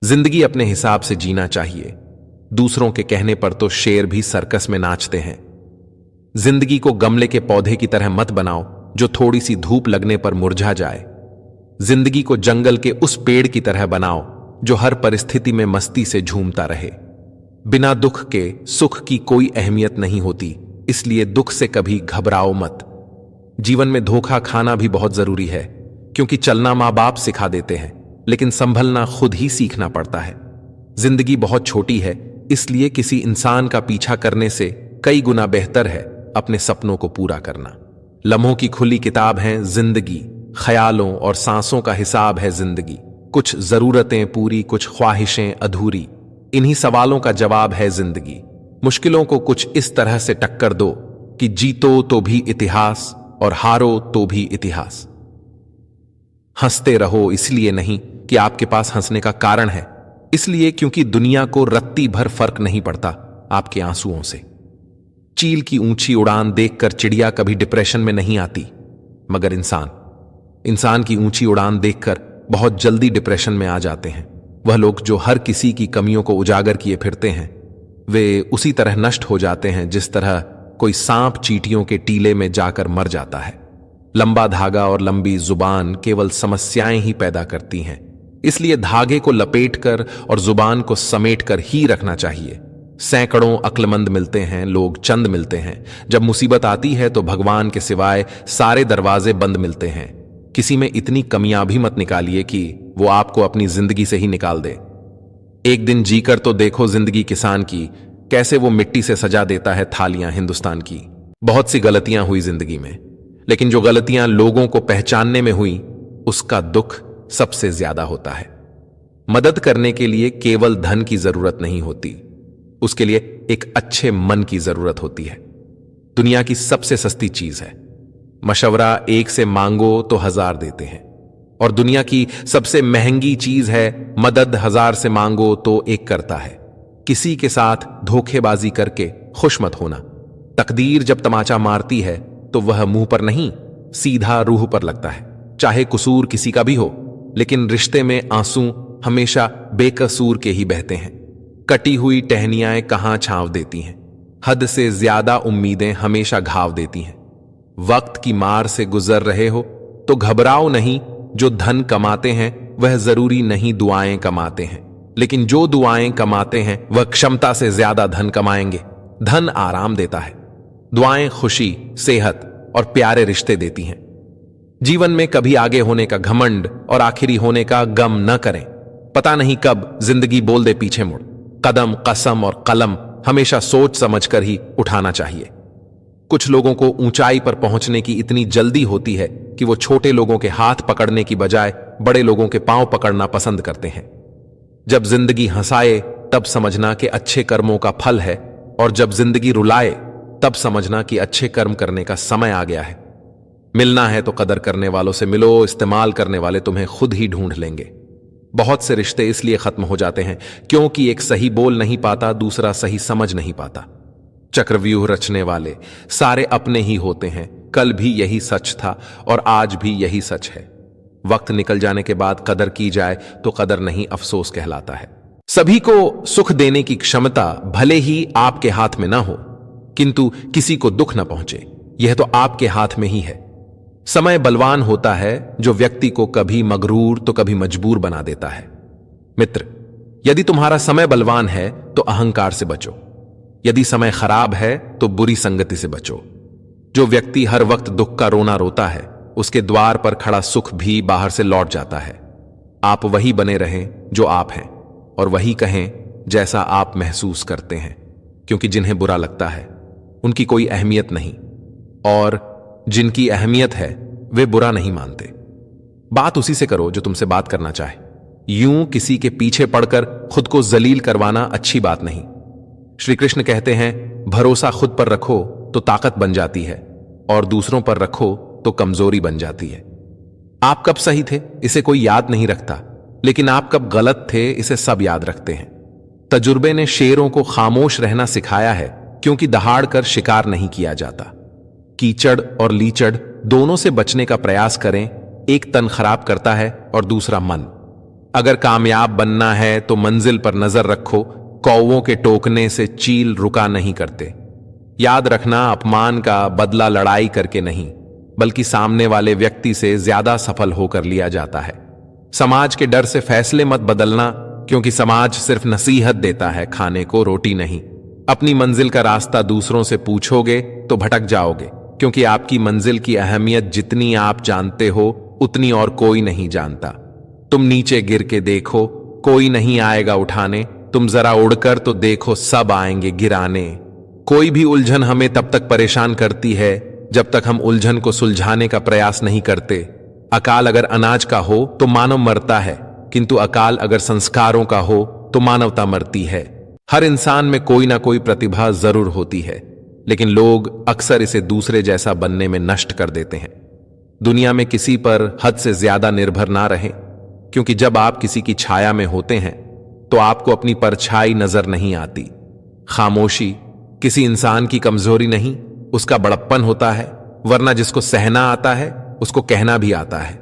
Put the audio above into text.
जिंदगी अपने हिसाब से जीना चाहिए। दूसरों के कहने पर तो शेर भी सर्कस में नाचते हैं। जिंदगी को गमले के पौधे की तरह मत बनाओ जो थोड़ी सी धूप लगने पर मुरझा जाए। जिंदगी को जंगल के उस पेड़ की तरह बनाओ जो हर परिस्थिति में मस्ती से झूमता रहे। बिना दुख के सुख की कोई अहमियत नहीं होती, इसलिए दुख से कभी घबराओ मत। जीवन में धोखा खाना भी बहुत जरूरी है, क्योंकि चलना मां बाप सिखा देते हैं, लेकिन संभलना खुद ही सीखना पड़ता है। जिंदगी बहुत छोटी है, इसलिए किसी इंसान का पीछा करने से कई गुना बेहतर है अपने सपनों को पूरा करना। लम्हों की खुली किताब है जिंदगी, ख्यालों और सांसों का हिसाब है जिंदगी। कुछ जरूरतें पूरी, कुछ ख्वाहिशें अधूरी, इन्हीं सवालों का जवाब है जिंदगी। मुश्किलों को कुछ इस तरह से टक्कर दो कि जीतो तो भी इतिहास और हारो तो भी इतिहास। हंसते रहो इसलिए नहीं कि आपके पास हंसने का कारण है, इसलिए क्योंकि दुनिया को रत्ती भर फर्क नहीं पड़ता आपके आंसुओं से। चील की ऊंची उड़ान देखकर चिड़िया कभी डिप्रेशन में नहीं आती, मगर इंसान की ऊंची उड़ान देखकर बहुत जल्दी डिप्रेशन में आ जाते हैं। वह लोग जो हर किसी की कमियों को उजागर किए फिरते हैं, वे उसी तरह नष्ट हो जाते हैं जिस तरह कोई सांप चींटियों के टीले में जाकर मर जाता है। लंबा धागा और लंबी जुबान केवल समस्याएं ही पैदा करती हैं, इसलिए धागे को लपेटकर और जुबान को समेटकर ही रखना चाहिए। सैकड़ों अक्लमंद मिलते हैं, लोग चंद मिलते हैं। जब मुसीबत आती है तो भगवान के सिवाय सारे दरवाजे बंद मिलते हैं। किसी में इतनी कमियां भी मत निकालिए कि वो आपको अपनी जिंदगी से ही निकाल दे। एक दिन जीकर तो देखो जिंदगी किसान की, कैसे वो मिट्टी से सजा देता है थालियां हिंदुस्तान की। बहुत सी गलतियां हुई जिंदगी में, लेकिन जो गलतियां लोगों को पहचानने में हुई, उसका दुख सबसे ज्यादा होता है। मदद करने के लिए केवल धन की जरूरत नहीं होती, उसके लिए एक अच्छे मन की जरूरत होती है। दुनिया की सबसे सस्ती चीज है मशवरा, एक से मांगो तो 1000 देते हैं। और दुनिया की सबसे महंगी चीज है मदद, 1000 से मांगो तो 1 करता है। किसी के साथ धोखेबाजी करके खुश मत होना। तकदीर जब तमाचा मारती है तो वह मुंह पर नहीं, सीधा रूह पर लगता है। चाहे कसूर किसी का भी हो, लेकिन रिश्ते में आंसू हमेशा बेकसूर के ही बहते हैं। कटी हुई टहनियां कहां छांव देती हैं, हद से ज्यादा उम्मीदें हमेशा घाव देती हैं। वक्त की मार से गुजर रहे हो तो घबराओ नहीं। जो धन कमाते हैं वह जरूरी नहीं दुआएं कमाते हैं, लेकिन जो दुआएं कमाते हैं वह क्षमता से ज्यादा धन कमाएंगे। धन आराम देता है, दुआएं खुशी, सेहत और प्यारे रिश्ते देती हैं। जीवन में कभी आगे होने का घमंड और आखिरी होने का गम न करें। पता नहीं कब जिंदगी बोल दे पीछे मुड़। कदम, कसम और कलम हमेशा सोच समझकर ही उठाना चाहिए। कुछ लोगों को ऊंचाई पर पहुंचने की इतनी जल्दी होती है कि वो छोटे लोगों के हाथ पकड़ने की बजाय बड़े लोगों के पांव पकड़ना पसंद करते हैं। जब जिंदगी हंसाए तब समझना कि अच्छे कर्मों का फल है, और जब जिंदगी रुलाए तब समझना कि अच्छे कर्म करने का समय आ गया है। मिलना है तो कदर करने वालों से मिलो, इस्तेमाल करने वाले तुम्हें खुद ही ढूंढ लेंगे। बहुत से रिश्ते इसलिए खत्म हो जाते हैं क्योंकि एक सही बोल नहीं पाता, दूसरा सही समझ नहीं पाता। चक्रव्यूह रचने वाले सारे अपने ही होते हैं। कल भी यही सच था और आज भी यही सच है। वक्त निकल जाने के बाद कदर की जाए तो कदर नहीं, अफसोस कहलाता है। सभी को सुख देने की क्षमता भले ही आपके हाथ में ना हो, किंतु किसी को दुख ना पहुंचे, यह तो आपके हाथ में ही है। समय बलवान होता है जो व्यक्ति को कभी मगरूर तो कभी मजबूर बना देता है। मित्र, यदि तुम्हारा समय बलवान है तो अहंकार से बचो, यदि समय खराब है तो बुरी संगति से बचो। जो व्यक्ति हर वक्त दुख का रोना रोता है, उसके द्वार पर खड़ा सुख भी बाहर से लौट जाता है। आप वही बने रहें जो आप हैं, और वही कहें जैसा आप महसूस करते हैं, क्योंकि जिन्हें बुरा लगता है उनकी कोई अहमियत नहीं, और जिनकी अहमियत है वे बुरा नहीं मानते। बात उसी से करो जो तुमसे बात करना चाहे। यूं किसी के पीछे पड़कर खुद को जलील करवाना अच्छी बात नहीं। श्री कृष्ण कहते हैं, भरोसा खुद पर रखो तो ताकत बन जाती है, और दूसरों पर रखो तो कमजोरी बन जाती है। आप कब सही थे इसे कोई याद नहीं रखता, लेकिन आप कब गलत थे इसे सब याद रखते हैं। तजुर्बे ने शेरों को खामोश रहना सिखाया है, क्योंकि दहाड़ कर शिकार नहीं किया जाता। कीचड़ और लीचड़ दोनों से बचने का प्रयास करें। एक तन खराब करता है और दूसरा मन। अगर कामयाब बनना है तो मंजिल पर नजर रखो, कौवों के टोकने से चील रुका नहीं करते। याद रखना, अपमान का बदला लड़ाई करके नहीं, बल्कि सामने वाले व्यक्ति से ज्यादा सफल होकर लिया जाता है। समाज के डर से फैसले मत बदलना, क्योंकि समाज सिर्फ नसीहत देता है, खाने को रोटी नहीं। अपनी मंजिल का रास्ता दूसरों से पूछोगे तो भटक जाओगे, क्योंकि आपकी मंजिल की अहमियत जितनी आप जानते हो उतनी और कोई नहीं जानता। तुम नीचे गिर के देखो, कोई नहीं आएगा उठाने। तुम जरा उड़कर तो देखो, सब आएंगे गिराने। कोई भी उलझन हमें तब तक परेशान करती है जब तक हम उलझन को सुलझाने का प्रयास नहीं करते। अकाल अगर अनाज का हो तो मानव मरता है, किंतु अकाल अगर संस्कारों का हो तो मानवता मरती है। हर इंसान में कोई ना कोई प्रतिभा जरूर होती है, लेकिन लोग अक्सर इसे दूसरे जैसा बनने में नष्ट कर देते हैं। दुनिया में किसी पर हद से ज्यादा निर्भर ना रहें, क्योंकि जब आप किसी की छाया में होते हैं तो आपको अपनी परछाई नजर नहीं आती। खामोशी किसी इंसान की कमजोरी नहीं, उसका बड़प्पन होता है, वरना जिसको सहना आता है उसको कहना भी आता है।